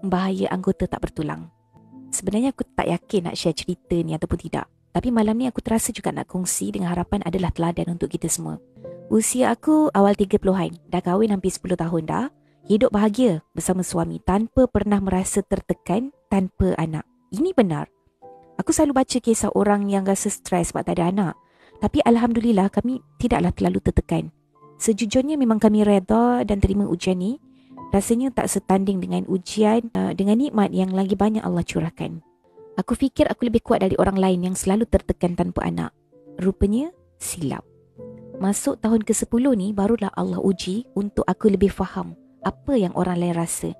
bahaya anggota tak bertulang. Sebenarnya aku tak yakin nak share cerita ni ataupun tidak. Tapi malam ni aku terasa juga nak kongsi dengan harapan adalah teladan untuk kita semua. Usia aku awal 30-an. Dah kahwin hampir 10 tahun dah. Hidup bahagia bersama suami tanpa pernah merasa tertekan tanpa anak. Ini benar. Aku selalu baca kisah orang yang rasa stres sebab tak ada anak. Tapi Alhamdulillah kami tidaklah terlalu tertekan. Sejujurnya memang kami reda dan terima ujian ni. Rasanya tak setanding dengan ujian, dengan nikmat yang lagi banyak Allah curahkan. Aku fikir aku lebih kuat dari orang lain yang selalu tertekan tanpa anak. Rupanya silap. Masuk tahun ke-10 ni barulah Allah uji untuk aku lebih faham apa yang orang lain rasa.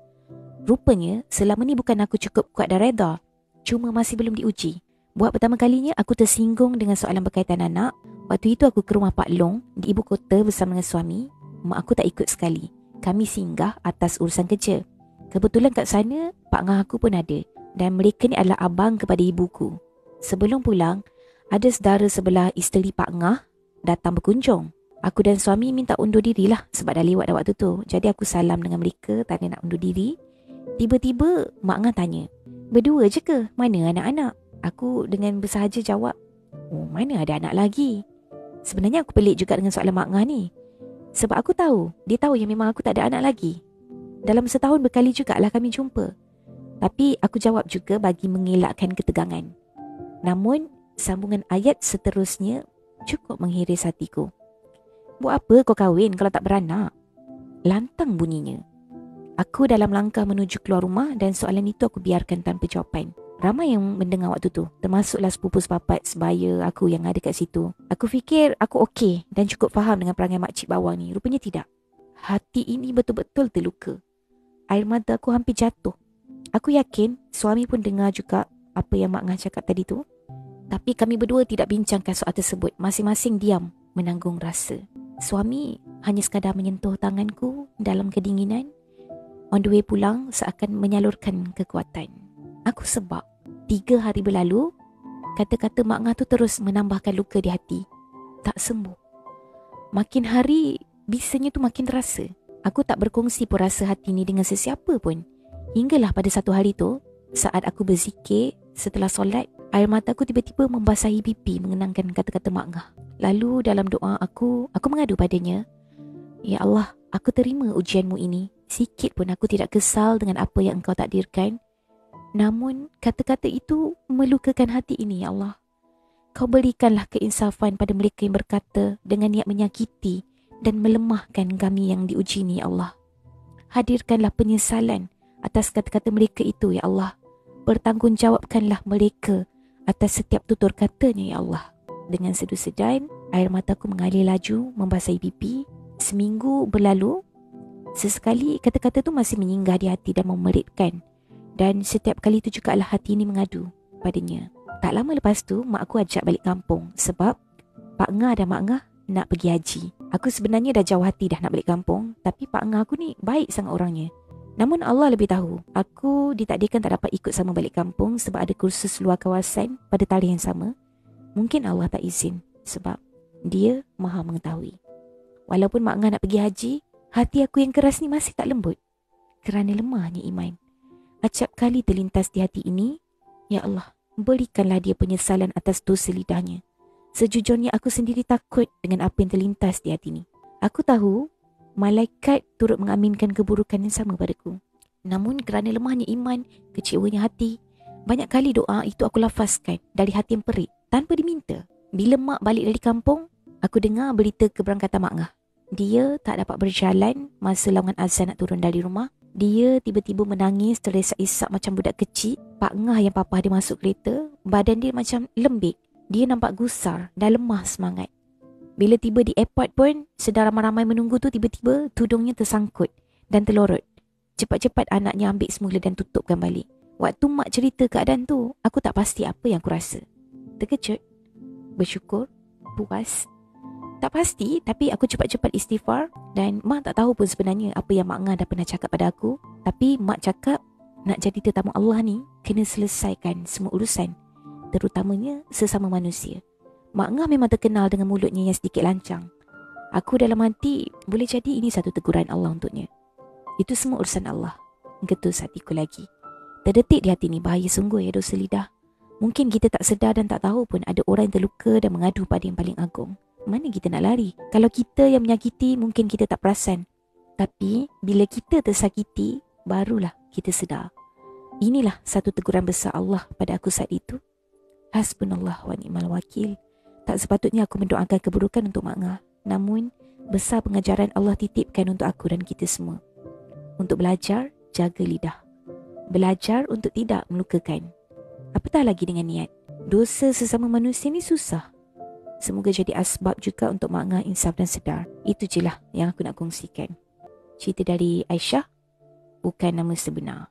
Rupanya selama ni bukan aku cukup kuat dan reda, cuma masih belum diuji. Buat pertama kalinya aku tersinggung dengan soalan berkaitan anak. Waktu itu aku ke rumah Pak Long di ibu kota bersama dengan suami. Mak aku tak ikut sekali. Kami singgah atas urusan kerja. Kebetulan kat sana Pak Ngah aku pun ada. Dan mereka ni adalah abang kepada ibuku. Sebelum pulang, ada saudara sebelah isteri Pak Ngah datang berkunjung. Aku dan suami minta undur diri lah sebab dah lewat dah waktu tu. Jadi aku salam dengan mereka, tanya nak undur diri. Tiba-tiba Mak Ngah tanya, "Berdua je ke? Mana anak-anak?" Aku dengan bersahaja jawab, "Oh, mana ada anak lagi?" Sebenarnya aku pelik juga dengan soalan Mak Ngah ni. Sebab aku tahu, dia tahu yang memang aku tak ada anak lagi. Dalam setahun berkali jugalah kami jumpa. Tapi aku jawab juga bagi mengelakkan ketegangan. Namun, sambungan ayat seterusnya cukup menghiris hatiku. "Buat apa kau kahwin kalau tak beranak?" Lantang bunyinya. Aku dalam langkah menuju keluar rumah dan soalan itu aku biarkan tanpa jawapan. Ramai yang mendengar waktu tu, termasuklah sepupu sepapat sebaya aku yang ada kat situ. Aku fikir aku okey dan cukup faham dengan perangai makcik bawang ni. Rupanya tidak. Hati ini betul-betul terluka. Air mata aku hampir jatuh. Aku yakin suami pun dengar juga apa yang Mak Ngah cakap tadi tu. Tapi kami berdua tidak bincangkan soal tersebut. Masing-masing diam menanggung rasa. Suami hanya sekadar menyentuh tanganku dalam kedinginan. On the way pulang seakan menyalurkan kekuatan. Aku sebab 3 hari berlalu, kata-kata Mak Ngah tu terus menambahkan luka di hati. Tak sembuh. Makin hari, bisanya tu makin terasa. Aku tak berkongsi pun rasa hati ni dengan sesiapa pun. Hinggalah pada satu hari tu, saat aku berzikir setelah solat, air mataku tiba-tiba membasahi pipi mengenangkan kata-kata Mak Ngah. Lalu dalam doa aku mengadu padanya, "Ya Allah, aku terima ujianmu ini. Sikit pun aku tidak kesal dengan apa yang engkau takdirkan. Namun kata-kata itu melukakan hati ini, ya Allah. Kau berikanlah keinsafan pada mereka yang berkata dengan niat menyakiti dan melemahkan kami yang diuji ni, ya Allah. Hadirkanlah penyesalan atas kata-kata mereka itu, ya Allah. Bertanggungjawabkanlah mereka atas setiap tutur katanya, ya Allah." Dengan sedu-sedan, air mataku mengalir laju membasahi pipi. Seminggu berlalu, sesekali kata-kata tu masih menyinggah di hati dan memeritkan. Dan setiap kali itu juga lah hati ini mengadu padanya. Tak lama lepas tu, mak aku ajak balik kampung sebab Pak Ngah dan Mak Ngah nak pergi haji. Aku sebenarnya dah jauh hati dah nak balik kampung, tapi Pak Ngah aku ni baik sangat orangnya. Namun Allah lebih tahu, aku ditakdirkan tak dapat ikut sama balik kampung sebab ada kursus luar kawasan pada tarikh yang sama. Mungkin Allah tak izin sebab Dia Maha mengetahui. Walaupun Mak Ngah nak pergi haji, hati aku yang keras ni masih tak lembut kerana lemahnya iman. Acap kali terlintas di hati ini, "Ya Allah, berikanlah dia penyesalan atas dosa lidahnya." Sejujurnya aku sendiri takut dengan apa yang terlintas di hati ini. Aku tahu malaikat turut mengaminkan keburukan yang sama padaku. Namun kerana lemahnya iman, kecewanya hati, banyak kali doa itu aku lafazkan dari hati yang perit tanpa diminta. Bila mak balik dari kampung, aku dengar berita keberangkatan Mak Ngah. Dia tak dapat berjalan masa laungan azan nak turun dari rumah. Dia tiba-tiba menangis terisak-isak macam budak kecil. Pak Ngah yang papa dia masuk kereta, badan dia macam lembik. Dia nampak gusar dan lemah semangat. Bila tiba di airport pun, sedang ramai-ramai menunggu tu, tiba-tiba tudungnya tersangkut dan terlorot. Cepat-cepat anaknya ambil semula dan tutupkan balik. Waktu mak cerita keadaan tu, aku tak pasti apa yang aku rasa. Terkejut, bersyukur, puas. Tak pasti, tapi aku cepat-cepat istighfar dan mak tak tahu pun sebenarnya apa yang Mak Ngah dah pernah cakap pada aku. Tapi mak cakap nak jadi tetamu Allah ni kena selesaikan semua urusan, terutamanya sesama manusia. Mak Ngah memang terkenal dengan mulutnya yang sedikit lancang. Aku dalam hati, boleh jadi ini satu teguran Allah untuknya. Itu semua urusan Allah. Getus hatiku lagi. Terdetik di hati ni, bahaya sungguh ya dosa lidah. Mungkin kita tak sedar dan tak tahu pun ada orang yang terluka dan mengadu pada yang paling agung. Mana kita nak lari? Kalau kita yang menyakiti, mungkin kita tak perasan. Tapi bila kita tersakiti, barulah kita sedar. Inilah satu teguran besar Allah pada aku saat itu. Hasbunallah wa ni'mal wakil. Tak sepatutnya aku mendoakan keburukan untuk Mak Ngah. Namun, besar pengajaran Allah titipkan untuk aku dan kita semua. Untuk belajar, jaga lidah. Belajar untuk tidak melukakan. Apatah lagi dengan niat. Dosa sesama manusia ni susah. Semoga jadi asbab juga untuk Mak Ngah insaf dan sedar. Itu je lah yang aku nak kongsikan. Cerita dari Aisyah, bukan nama sebenar.